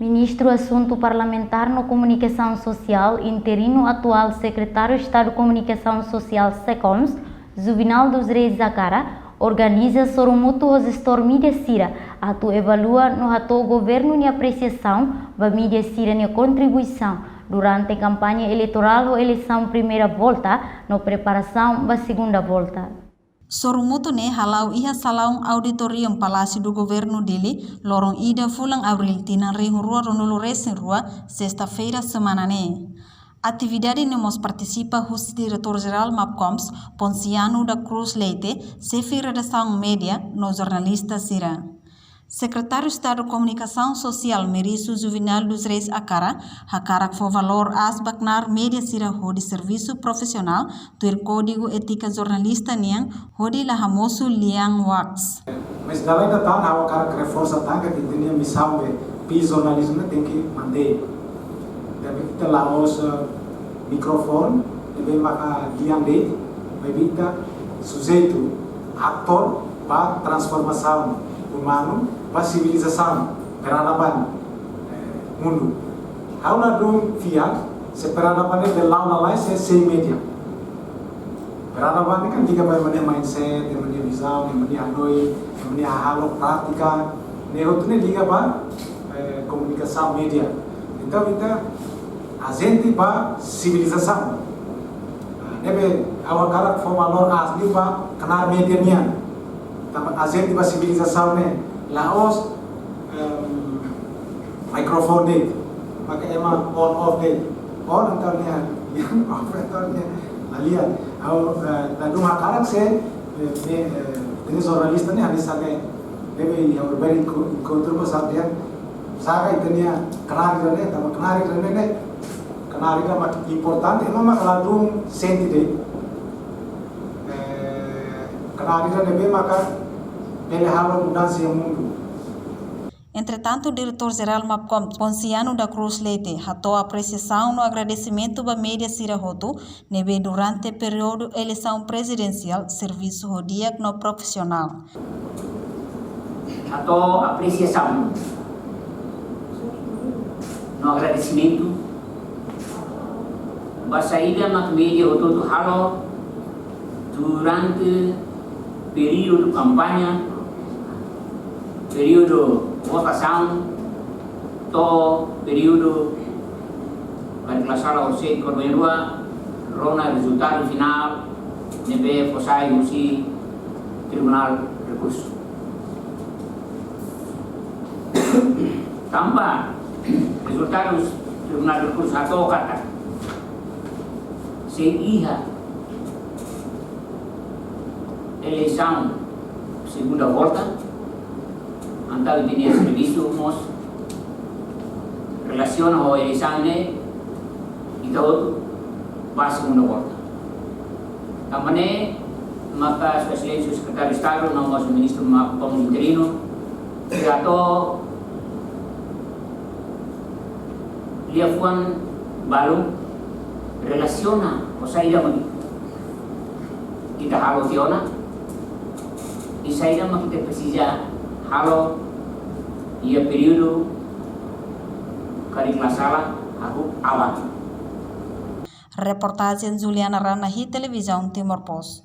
Ministro Assunto Parlamentar no Comunicação Social, interino atual Secretário de Estado de Comunicação Social SECOMS, Juvenal dos Reis Zakara, organiza Soromuto o gestor mídia Sira, atu evalua no ato governo e apreciação da mídia Sira e contribuição durante a campanha eleitoral ou eleição primeira volta, no preparação da segunda volta. Soromuto ne halau iha salaung auditorium Palácio do Governo dele, lorong ida fulang abril tinang ring rua ronolo resen rua, sexta-feira semana ne. Atividade nemos participa o diretor-geral MAPCOMS, Ponciano da Cruz Leite, chefe redação média, no jornalista Sira. Secretário de Estado de Comunicação Social Meriço Juvenal dos Reis Akara, hakarak for valor as baknar média Sira de serviço profissional, ter código ética jornalista niang, hodi lahamoso liang wax. Mas dalam datang hawa karak reforça tanga que tinha missão de pi jornalismo tem que mandei. Deve kita laos microfone, deve maka liang de, deve kita sujeito ator para transformação humano, para civilização, peradaban mundo. Haula dum fiat, se peradaban de launa lai se media. Peradaban kan tiga mindset, visão, hanoi, halo prática, negotune liga ba comunicação média. Então kita a gente ba civilização. Nebe awal karak for valor asli ba kenar media nian. Tapi a gente ba civilização ne laos microphone date, pakai emang on off date, on antaranya, yang off antaranya, alian. Awal tadu hakarak se ini jornalista nih hadis saja, debe yang berbeda encontro besar dia, saga itunya kenari deh, tapi kenari kan mak important, emang mak ladung senti deh, kenari debe maka ele halo mudança yang mundo. Entretanto, o diretor-geral MAPCOM, Ponciano da Cruz Leite, ratou a apreciação no agradecimento da média Sira Roto, nebe durante o período eleição presidencial, serviço rodia no profissional. Ratou a apreciação no agradecimento da saída da média Roto do Halo durante o período campanha, período votação, to período declaração ao ser corbenua, rona resultado final, nebe fosai usi tribunal recurso. Tambah resultados tribunal recurso atau kata seiha eleição segunda volta. Antara ini serviço mos relaciona ao eleição ne itu pas segunda volta. Também maka Excelensia Secretário de Estado não mas Ministro MAPCOM interino atau liafuan baru relaciona o saída magi kita halo fiona e saída magi kita precisa halo ia período kari sala aku awal. Reportagem Juliana Ranahi, Televisão Timor Post.